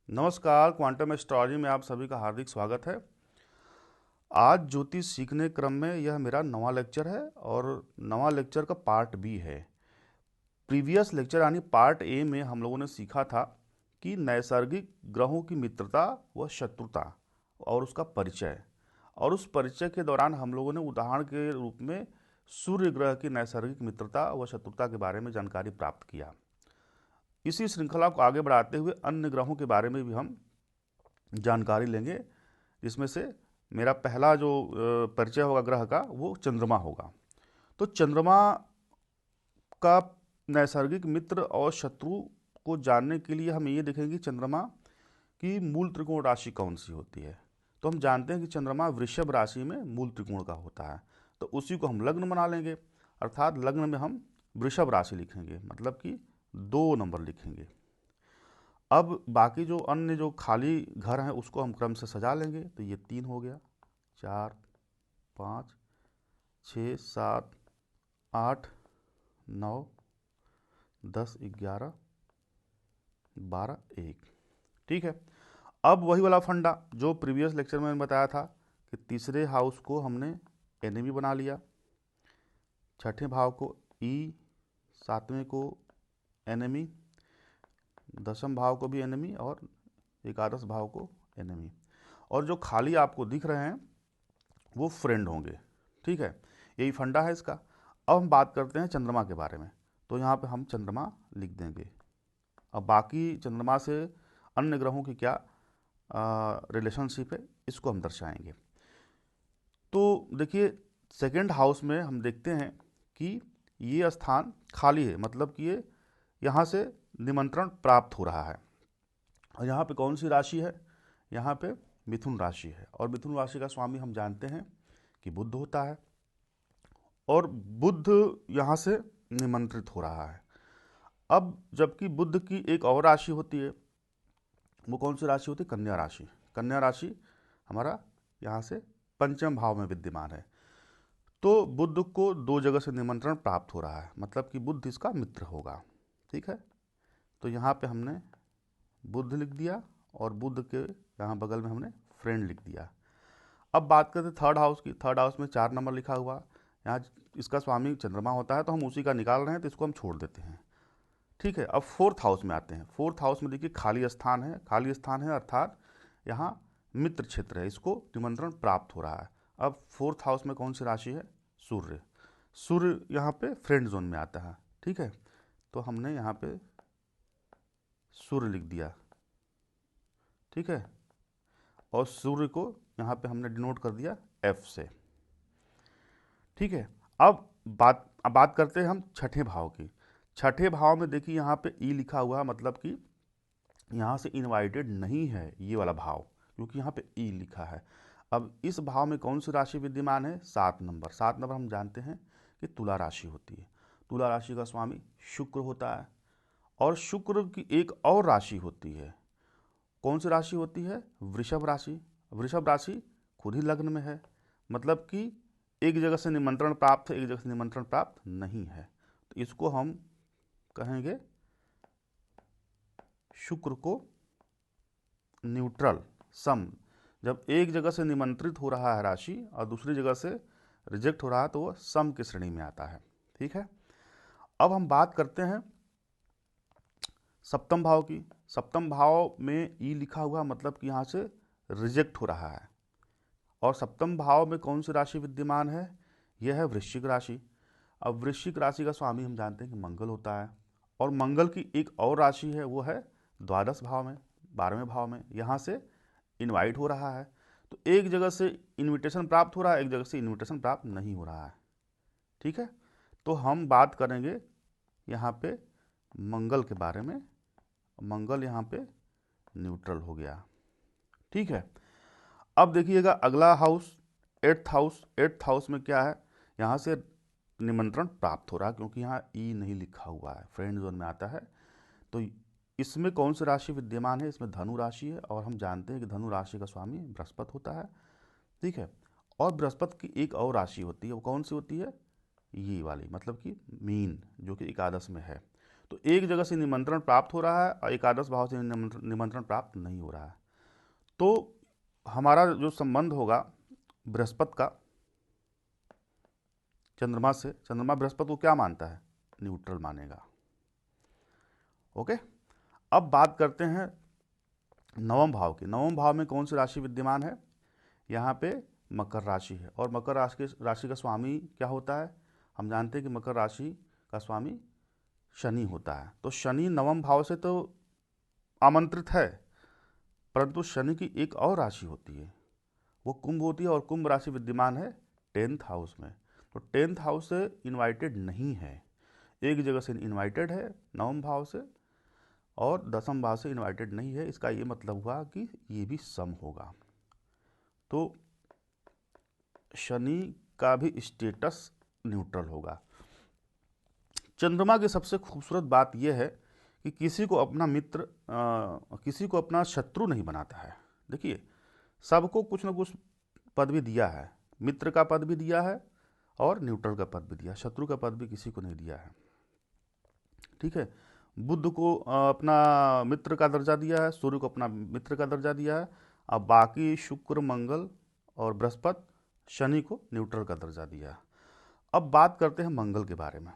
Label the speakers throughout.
Speaker 1: नमस्कार, quantum astrology में आप सभी का हार्दिक स्वागत है। आज ज्योतिष सीखने क्रम में यह मेरा नवा लेक्चर है और नवा लेक्चर का पार्ट बी है। प्रीवियस लेक्चर यानी पार्ट ए में हम लोगों ने सीखा था कि नैसर्गिक ग्रहों की मित्रता व शत्रुता और उसका परिचय, और उस परिचय के दौरान हम लोगों ने उदाहरण के रूप में सूर्य ग्रह की नैसर्गिक मित्रता व शत्रुता के बारे में जानकारी प्राप्त किया। इसी श्रृंखला को आगे बढ़ाते हुए अन्य ग्रहों के बारे में भी हम जानकारी लेंगे, जिसमें से मेरा पहला जो परिचय होगा ग्रह का वो चंद्रमा होगा। तो चंद्रमा का नैसर्गिक मित्र और शत्रु को जानने के लिए हम ये देखेंगे कि चंद्रमा की मूल त्रिकोण राशि कौन सी होती है। तो हम जानते हैं कि चंद्रमा वृषभ राशि में मूल त्रिकोण का होता है, तो उसी को हम लग्न बना लेंगे। अर्थात लग्न में हम वृषभ राशि लिखेंगे, मतलब कि 2 नंबर लिखेंगे। अब बाकी जो अन्य जो खाली घर हैं उसको हम क्रम से सजा लेंगे। तो ये 3 हो गया, 4, 5, 6, 7, 8, 9, 10, 11, 12, 1। ठीक है। अब वही वाला फंडा जो प्रीवियस लेक्चर में मैंने बताया था कि तीसरे हाउस को हमने एनिमी बना लिया, छठे भाव को ई, सातवें को एनिमी, दसम भाव को भी एनिमी और एकादश भाव को एनिमी, और जो खाली आपको दिख रहे हैं वो फ्रेंड होंगे। ठीक है, यही फंडा है इसका। अब हम बात करते हैं चंद्रमा के बारे में। तो यहाँ पे हम चंद्रमा लिख देंगे। अब बाकी चंद्रमा से अन्य ग्रहों की क्या रिलेशनशिप है इसको हम दर्शाएंगे। तो देखिए, सेकेंड हाउस में हम देखते हैं कि ये स्थान खाली है, मतलब कि ये यहाँ से निमंत्रण प्राप्त हो रहा है। और यहाँ पे कौन सी राशि है? यहाँ पे मिथुन राशि है, और मिथुन राशि का स्वामी हम जानते हैं कि बुध होता है, और बुध यहाँ से निमंत्रित हो रहा है। अब जबकि बुध की एक और राशि होती है, वो कौन सी राशि होती है? कन्या राशि। कन्या राशि हमारा यहाँ से पंचम भाव में विद्यमान है। तो बुध को 2 जगह से निमंत्रण प्राप्त हो रहा है, मतलब कि बुध इसका मित्र होगा। ठीक है, तो यहाँ पे हमने बुध लिख दिया, और बुध के यहाँ बगल में हमने फ्रेंड लिख दिया। अब बात करते हैं थर्ड हाउस की। थर्ड हाउस में 4 नंबर लिखा हुआ, यहाँ इसका स्वामी चंद्रमा होता है, तो हम उसी का निकाल रहे हैं, तो इसको हम छोड़ देते हैं। ठीक है, अब फोर्थ हाउस में आते हैं। फोर्थ हाउस में देखिए खाली स्थान है, खाली स्थान है अर्थात यहाँ मित्र क्षेत्र है, इसको निमंत्रण प्राप्त हो रहा है। अब फोर्थ हाउस में कौन सी राशि है? सूर्य। सूर्य यहाँ पे फ्रेंड जोन में आता है। ठीक है, तो हमने यहाँ पे सूर्य लिख दिया। ठीक है, और सूर्य को यहाँ पे हमने डिनोट कर दिया एफ से। ठीक है, अब बात करते हैं हम छठे भाव की। छठे भाव में देखिए यहाँ पे ई लिखा हुआ है, मतलब कि यहाँ से इनवाइटेड नहीं है ये वाला भाव, क्योंकि यहाँ पे ई लिखा है। अब इस भाव में कौन सी राशि विद्यमान है? 7 नंबर। 7 नंबर हम जानते हैं कि तुला राशि होती है। तुला राशि का स्वामी शुक्र होता है, और शुक्र की एक और राशि होती है। कौन सी राशि होती है? वृषभ राशि। वृषभ राशि खुद ही लग्न में है, मतलब कि एक जगह से निमंत्रण प्राप्त है, एक जगह से निमंत्रण प्राप्त नहीं है। तो इसको हम कहेंगे शुक्र को न्यूट्रल, सम। जब एक जगह से निमंत्रित हो रहा है राशि और दूसरी जगह से रिजेक्ट हो रहा है, तो वह सम की श्रेणी में आता है। ठीक है, अब हम बात करते हैं सप्तम भाव की। सप्तम भाव में ई लिखा हुआ, मतलब कि यहाँ से रिजेक्ट हो रहा है। और सप्तम भाव में कौन सी राशि विद्यमान है? यह है वृश्चिक राशि। अब वृश्चिक राशि का स्वामी हम जानते हैं कि मंगल होता है, और मंगल की एक और राशि है, वो है द्वादश भाव में, 12वें भाव में। यहाँ से इनवाइट हो रहा है, तो एक जगह से इनविटेशन प्राप्त हो रहा है, एक जगह से इनविटेशन प्राप्त नहीं हो रहा है। ठीक है, तो हम बात करेंगे यहाँ पे मंगल के बारे में। मंगल यहाँ पे न्यूट्रल हो गया। ठीक है, अब देखिएगा अगला house, eighth house. Eighth house में क्या है? यहाँ से निमंत्रण प्राप्त हो रहा है, क्योंकि यहाँ ई नहीं लिखा हुआ है, फ्रेंड जोन में आता है। तो इसमें कौन सी राशि विद्यमान है? इसमें धनु राशि है, और हम जानते हैं कि धनु राशि का स्वामी बृहस्पति होता है। ठीक है, और बृहस्पति की एक और राशि होती है, वो कौन सी होती है? ये वाली, मतलब कि मीन, जो कि एकादश में है। तो तो एक जगह से निमंत्रण प्राप्त हो रहा है और एकादश भाव से निमंत्रण प्राप्त नहीं हो रहा है। तो हमारा जो संबंध होगा बृहस्पति का चंद्रमा से, चंद्रमा बृहस्पति को क्या मानता है? न्यूट्रल मानेगा। ओके, अब बात करते हैं नवम भाव की। नवम भाव में कौन सी राशि विद्यमान है? यहाँ पे मकर राशि है, और मकर राशि का स्वामी क्या होता है? हम जानते हैं कि मकर राशि का स्वामी शनि होता है। तो शनि नवम भाव से तो आमंत्रित है, परंतु शनि की एक और राशि होती है, वो कुंभ होती है, और कुंभ राशि विद्यमान है 10th हाउस में। तो 10th हाउस से इनवाइटेड नहीं है, एक जगह से इनवाइटेड है नवम भाव से, और दसम भाव से इनवाइटेड नहीं है। इसका ये मतलब हुआ कि ये भी सम होगा। तो शनि का भी स्टेटस न्यूट्रल होगा। चंद्रमा की सबसे खूबसूरत बात यह है कि किसी को अपना मित्र किसी को अपना शत्रु नहीं बनाता है। देखिए, सबको कुछ ना कुछ पद भी दिया है, मित्र का पद भी दिया है और न्यूट्रल का पद भी दिया है, शत्रु का पद भी किसी को नहीं दिया है। ठीक है, बुध को अपना मित्र का दर्जा दिया है, सूर्य को अपना मित्र का दर्जा दिया है, अब बाकी शुक्र, मंगल और बृहस्पति, शनि को न्यूट्रल का दर्जा दिया है। अब बात करते हैं मंगल के बारे में।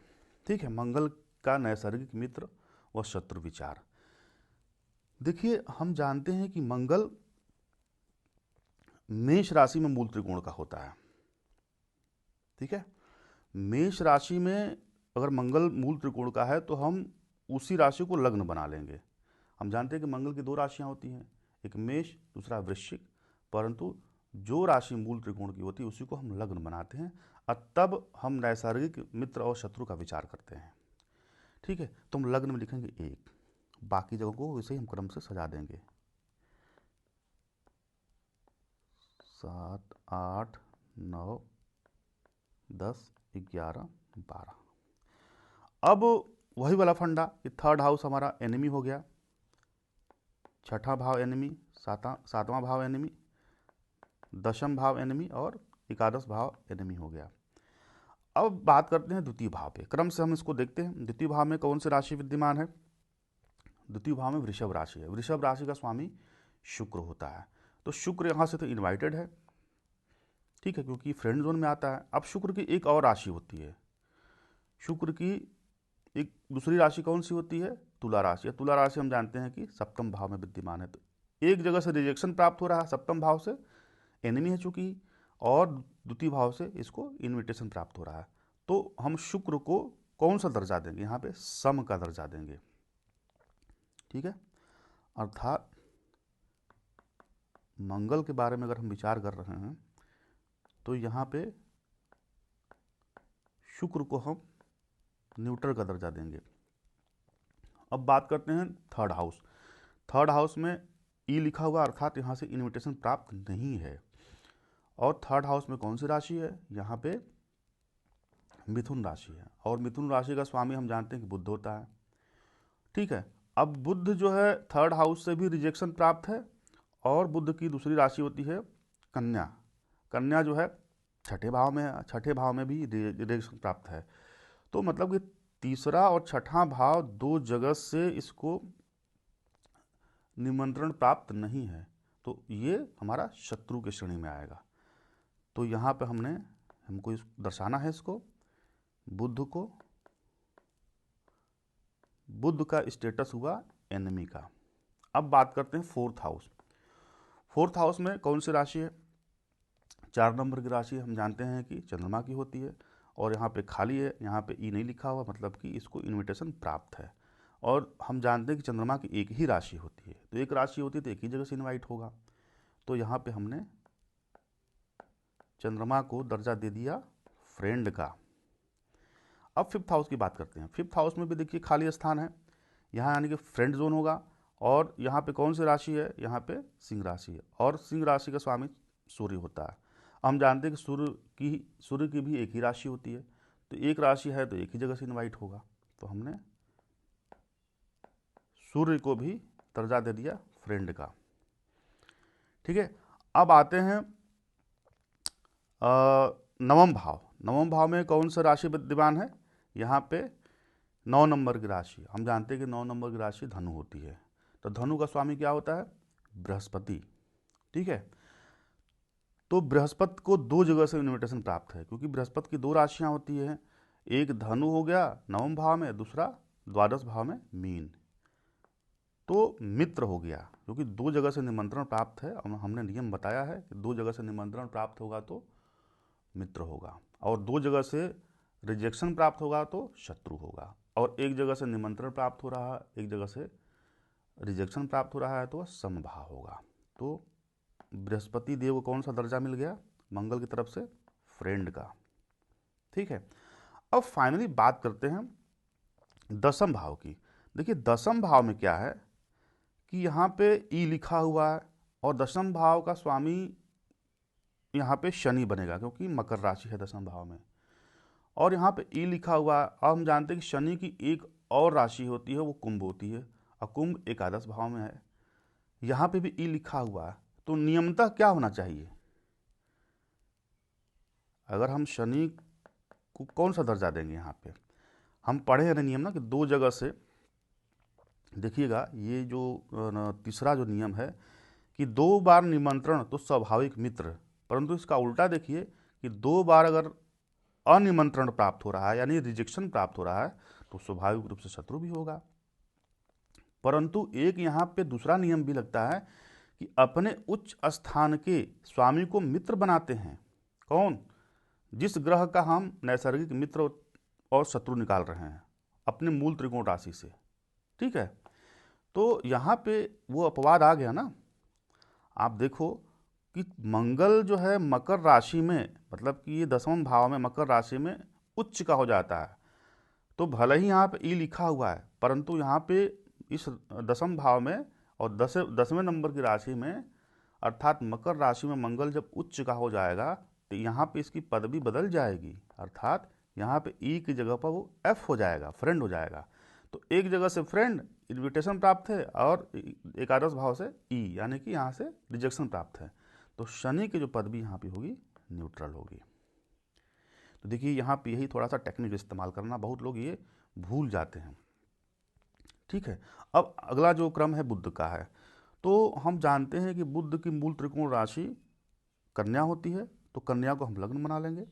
Speaker 1: ठीक है, मंगल का नैसर्गिक मित्र व शत्रु विचार। देखिए, हम जानते हैं कि मंगल मेष राशि में मूल त्रिकोण का होता है। ठीक है, मेष राशि में अगर मंगल मूल त्रिकोण का है तो हम उसी राशि को लग्न बना लेंगे। हम जानते हैं कि मंगल की दो राशियां होती हैं, एक मेष, दूसरा वृश्चिक, परंतु जो राशि मूल त्रिकोण की होती है उसी को हम लग्न बनाते हैं, और तब हम नैसर्गिक मित्र और शत्रु का विचार करते हैं। ठीक है, तो हम लग्न में लिखेंगे 1, बाकी जगहों को वैसे ही हम क्रम से सजा देंगे, 7, 8, 9, 10, 11, 12। अब वही वाला फंडा कि थर्ड हाउस हमारा एनिमी हो गया, छठा भाव एनिमी, सातवां भाव एनिमी, दशम भाव एनिमी और एकादश भाव एनिमी हो गया। अब बात करते हैं द्वितीय भाव पे, क्रम से हम इसको देखते हैं। द्वितीय भाव में कौन सी राशि विद्यमान है? द्वितीय भाव में वृषभ राशि है। वृषभ राशि का स्वामी शुक्र होता है। तो शुक्र यहाँ से तो इनवाइटेड है, ठीक है, क्योंकि फ्रेंड जोन में आता है। अब शुक्र की एक और राशि होती है, शुक्र की एक दूसरी राशि कौन सी होती है? तुला राशि। तुला राशि हम जानते हैं कि सप्तम भाव में विद्यमान है। तो एक जगह से रिजेक्शन प्राप्त हो रहा है, सप्तम भाव से एनिमी है चूंकि, और द्वितीय भाव से इसको इन्विटेशन प्राप्त हो रहा है। तो हम शुक्र को कौन सा दर्जा देंगे? यहाँ पे सम का दर्जा देंगे। ठीक है, अर्थात मंगल के बारे में अगर हम विचार कर रहे हैं तो यहाँ पे शुक्र को हम न्यूट्रल का दर्जा देंगे। अब बात करते हैं थर्ड हाउस। थर्ड हाउस में ई लिखा हुआ, अर्थात यहाँ से इन्विटेशन प्राप्त नहीं है। और थर्ड हाउस में कौन सी राशि है? यहाँ पे मिथुन राशि है, और मिथुन राशि का स्वामी हम जानते हैं कि बुध होता है। ठीक है, अब बुध जो है थर्ड हाउस से भी रिजेक्शन प्राप्त है, और बुध की दूसरी राशि होती है कन्या। कन्या जो है छठे भाव में है, छठे भाव में भी रिजेक्शन प्राप्त है। तो मतलब कि तीसरा और छठा भाव दो जगह से इसको निमंत्रण प्राप्त नहीं है, तो ये हमारा शत्रु के श्रेणी में आएगा। तो यहाँ पे हमको दर्शाना है इसको, बुध का स्टेटस हुआ एनिमी का। अब बात करते हैं फोर्थ हाउस। फोर्थ हाउस में कौन सी राशि है? 4 नंबर की राशि हम जानते हैं कि चंद्रमा की होती है, और यहाँ पे खाली है, यहाँ पे ई नहीं लिखा हुआ, मतलब कि इसको इनविटेशन प्राप्त है। और हम जानते हैं कि चंद्रमा की एक ही राशि होती है, तो एक राशि होती है तो एक ही जगह से इनवाइट होगा। तो यहाँ पे हमने चंद्रमा को दर्जा दे दिया फ्रेंड का। अब फिफ्थ हाउस की बात करते हैं। फिफ्थ हाउस में भी देखिए खाली स्थान है, यहाँ यानी कि फ्रेंड जोन होगा। और यहाँ पे कौन सी राशि है? यहाँ पे सिंह राशि है, और सिंह राशि का स्वामी सूर्य होता है। हम जानते हैं कि सूर्य की भी एक ही राशि होती है, तो एक राशि है तो एक ही जगह से इनवाइट होगा। तो हमने सूर्य को भी दर्जा दे दिया फ्रेंड का। ठीक है, अब आते हैं नवम भाव। नवम भाव में कौन सा राशि विद्यमान है? यहाँ पे 9 नंबर की राशि, हम जानते हैं कि 9 नंबर की राशि धनु होती है। तो धनु का स्वामी क्या होता है? बृहस्पति। ठीक है, तो बृहस्पति को दो जगह से इन्विटेशन प्राप्त है, क्योंकि बृहस्पति की दो राशियां होती हैं, एक धनु हो गया नवम भाव में, दूसरा द्वादश भाव में मीन। तो मित्र हो गया, क्योंकि दो जगह से निमंत्रण प्राप्त है, और हमने नियम बताया है कि दो जगह से निमंत्रण प्राप्त होगा तो मित्र होगा, और दो जगह से रिजेक्शन प्राप्त होगा तो शत्रु होगा, और एक जगह से निमंत्रण प्राप्त हो रहा है, एक जगह से रिजेक्शन प्राप्त हो रहा है तो समभाव होगा। तो बृहस्पति देव को कौन सा दर्जा मिल गया? मंगल की तरफ से फ्रेंड का। ठीक है, अब फाइनली बात करते हैं दसम भाव की। देखिए दसम भाव में क्या है कि यहाँ पे ई लिखा हुआ है, और दसम भाव का स्वामी यहाँ पे शनि बनेगा, क्योंकि मकर राशि है दसम भाव में, और यहाँ पे ई लिखा हुआ है। अब हम जानते हैं कि शनि की एक और राशि होती है, वो कुंभ होती है, और कुंभ एकादश भाव में है। यहाँ पे भी ई लिखा हुआ है, तो नियमतः क्या होना चाहिए? अगर हम शनि को कौन सा दर्जा देंगे? यहाँ पे हम पढ़े हैं नियम ना कि दो जगह से, देखिएगा ये जो तीसरा जो नियम है कि दो बार निमंत्रण तो स्वाभाविक मित्र, परंतु इसका उल्टा देखिए कि दो बार अगर अनिमंत्रण प्राप्त हो रहा है यानी रिजेक्शन प्राप्त हो रहा है तो स्वाभाविक रूप से शत्रु भी होगा। परंतु एक यहाँ पे दूसरा नियम भी लगता है कि अपने उच्च स्थान के स्वामी को मित्र बनाते हैं। कौन? जिस ग्रह का हम नैसर्गिक मित्र और शत्रु निकाल रहे हैं अपने मूल त्रिकोण राशि से। ठीक है, तो यहाँ पे वो अपवाद आ गया ना। आप देखो कि मंगल जो है मकर राशि में, मतलब कि ये दसवें भाव में मकर राशि में उच्च का हो जाता है, तो भले ही यहाँ पे ई लिखा हुआ है, परंतु यहाँ पे इस दसम भाव में और दसवें नंबर की राशि में, अर्थात मकर राशि में मंगल जब उच्च का हो जाएगा तो यहाँ पे इसकी पदवी बदल जाएगी, अर्थात यहाँ पे ई की जगह पर वो एफ हो जाएगा, फ्रेंड हो जाएगा। तो एक जगह से फ्रेंड इन्विटेशन प्राप्त है, और एकादश भाव से ई यानी कि यहाँ से रिजेक्शन प्राप्त है। तो शनि की जो पदवी यहाँ पे होगी न्यूट्रल होगी। तो देखिए यहाँ पे यही थोड़ा सा टेक्निक इस्तेमाल करना, बहुत लोग ये भूल जाते हैं। ठीक है, अब अगला जो क्रम है बुध का है। तो हम जानते हैं कि बुध की मूल त्रिकोण राशि कन्या होती है, तो कन्या को हम लग्न बना लेंगे।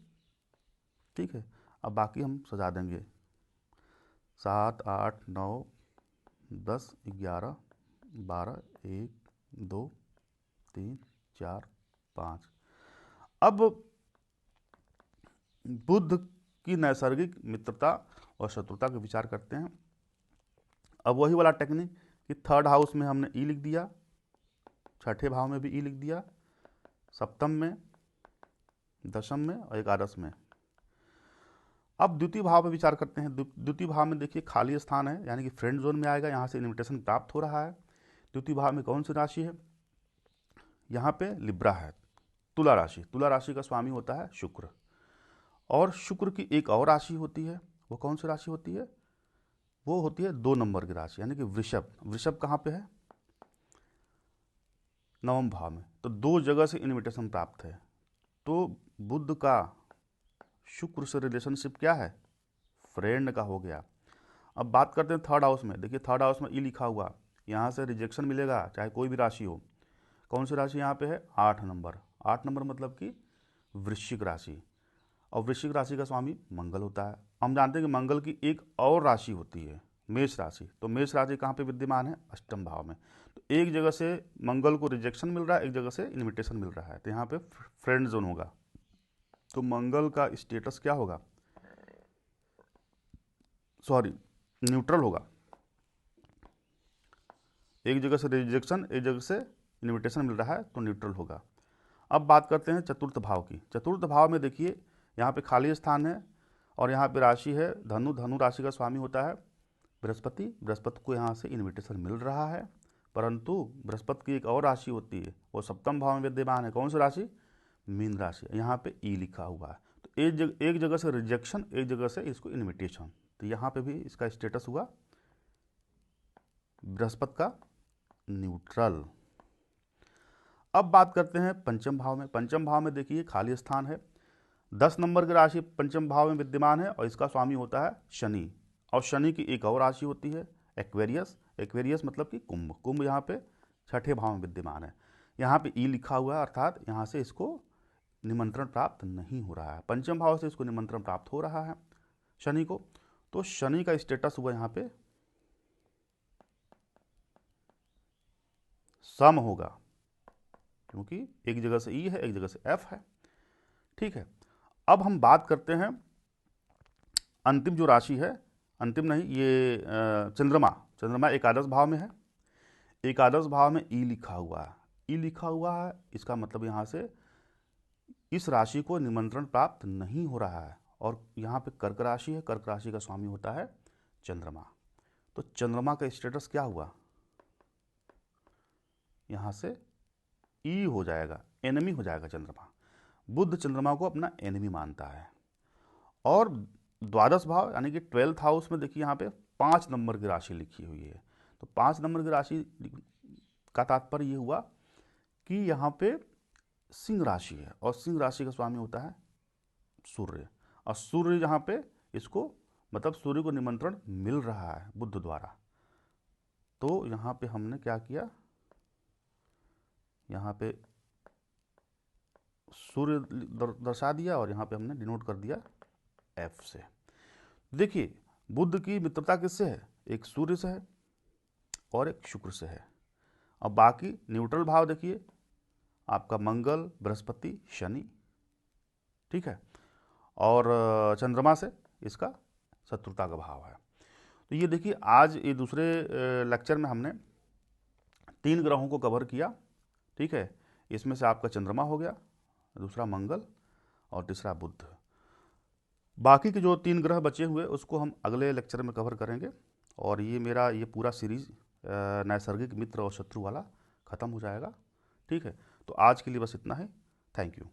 Speaker 1: ठीक है, अब बाकी हम सजा देंगे 7 8 9 10 11 12 1 2 3 4 5। अब बुध की नैसर्गिक मित्रता और शत्रुता का विचार करते हैं। अब वही वाला टेक्निक कि थर्ड हाउस में हमने ई लिख दिया, छठे भाव में भी ई लिख दिया, सप्तम में, दशम में और एकादश में। अब द्वितीय भाव में विचार करते हैं। द्वितीय भाव में देखिए खाली स्थान है, यानी कि फ्रेंड जोन में आएगा, यहाँ से इन्विटेशन प्राप्त हो रहा है। द्वितीय भाव में कौन सी राशि है? यहाँ पे लिब्रा है, तुला राशि। तुला राशि का स्वामी होता है शुक्र, और शुक्र की एक और राशि होती है, वो कौन सी राशि होती है? वो होती है 2 नंबर की राशि, यानी कि वृषभ। वृषभ कहाँ पे है? नवम भाव में। तो दो जगह से इन्विटेशन प्राप्त है। तो बुध का शुक्र से रिलेशनशिप क्या है? फ्रेंड का हो गया। अब बात करते हैं थर्ड हाउस में। देखिए थर्ड हाउस में ई लिखा हुआ, यहाँ से रिजेक्शन मिलेगा चाहे कोई भी राशि हो। कौन सी राशि यहाँ पे है? 8 नंबर। 8 नंबर मतलब कि वृश्चिक राशि, और वृश्चिक राशि का स्वामी मंगल होता है। हम जानते हैं कि मंगल की एक और राशि होती है मेष राशि। तो मेष राशि कहाँ पे विद्यमान है? अष्टम भाव में। तो एक जगह से मंगल को रिजेक्शन मिल रहा है, एक जगह से इन्विटेशन मिल रहा है, तो यहाँ पे फ्रेंड जोन होगा। तो मंगल का स्टेटस क्या होगा? सॉरी, न्यूट्रल होगा। एक जगह से रिजेक्शन, एक जगह से इन्विटेशन मिल रहा है तो न्यूट्रल होगा। अब बात करते हैं चतुर्थ भाव की। चतुर्थ भाव में देखिए यहाँ पे खाली स्थान है, और यहाँ पे राशि है धनु। धनु राशि का स्वामी होता है बृहस्पति। बृहस्पति को यहाँ से इन्विटेशन मिल रहा है, परंतु बृहस्पति की एक और राशि होती है, वो सप्तम भाव में विद्यमान है। कौन सी राशि? मीन राशि। यहाँ पे ई लिखा हुआ है। तो एक जगह से रिजेक्शन, एक जगह से इसको इन्विटेशन, तो यहाँ पे भी इसका स्टेटस हुआ बृहस्पति का न्यूट्रल। अब बात करते हैं पंचम भाव में। पंचम भाव में देखिए खाली स्थान है, 10 नंबर की राशि पंचम भाव में विद्यमान है, और इसका स्वामी होता है शनि, और शनि की एक और राशि होती है एक्वेरियस। एक्वेरियस मतलब कि कुंभ। कुंभ यहाँ पे छठे भाव में विद्यमान है। यहाँ पे ई लिखा हुआ है, अर्थात यहाँ से इसको निमंत्रण प्राप्त नहीं हो रहा है। पंचम भाव से इसको निमंत्रण प्राप्त हो रहा है शनि को। तो शनि का स्टेटस हुआ यहाँ पे सम होगा, क्योंकि एक जगह से ई है, एक जगह से एफ है। ठीक है, अब हम बात करते हैं अंतिम जो राशि है, अंतिम नहीं, ये चंद्रमा। चंद्रमा एकादश भाव में है। एकादश भाव में ई लिखा हुआ है। ई लिखा हुआ है, इसका मतलब यहाँ से इस राशि को निमंत्रण प्राप्त नहीं हो रहा है। और यहाँ पे कर्क राशि है, कर्क राशि का स्वामी होता है चंद्रमा। तो चंद्रमा का स्टेटस क्या हुआ, यहाँ से ई हो जाएगा, एनिमी हो जाएगा चंद्रमा। बुध चंद्रमा को अपना एनिमी मानता है। और द्वादश भाव यानी कि 12th हाउस में देखिए यहाँ पे 5 नंबर की राशि लिखी हुई है। तो 5 नंबर की राशि का तात्पर्य ये हुआ कि यहाँ पे सिंह राशि है, और सिंह राशि का स्वामी होता है सूर्य। और सूर्य यहाँ पे इसको मतलब सूर्य को निमंत्रण मिल रहा है बुध द्वारा। तो यहाँ पे हमने क्या किया, यहाँ पे सूर्य दर्शा दिया और यहाँ पे हमने डिनोट कर दिया एफ से। देखिए बुध की मित्रता किससे है, एक सूर्य से है और एक शुक्र से है। अब बाकी न्यूट्रल भाव देखिए, आपका मंगल, बृहस्पति, शनि। ठीक है, और चंद्रमा से इसका शत्रुता का भाव है। तो ये देखिए आज ये दूसरे लेक्चर में हमने 3 ग्रहों को कवर किया। ठीक है, इसमें से आपका चंद्रमा हो गया, दूसरा मंगल और तीसरा बुध। बाकी के जो 3 ग्रह बचे हुए उसको हम अगले लेक्चर में कवर करेंगे। और ये मेरा ये पूरा सीरीज नैसर्गिक मित्र और शत्रु वाला ख़त्म हो जाएगा। ठीक है, तो आज के लिए बस इतना ही। Thank you.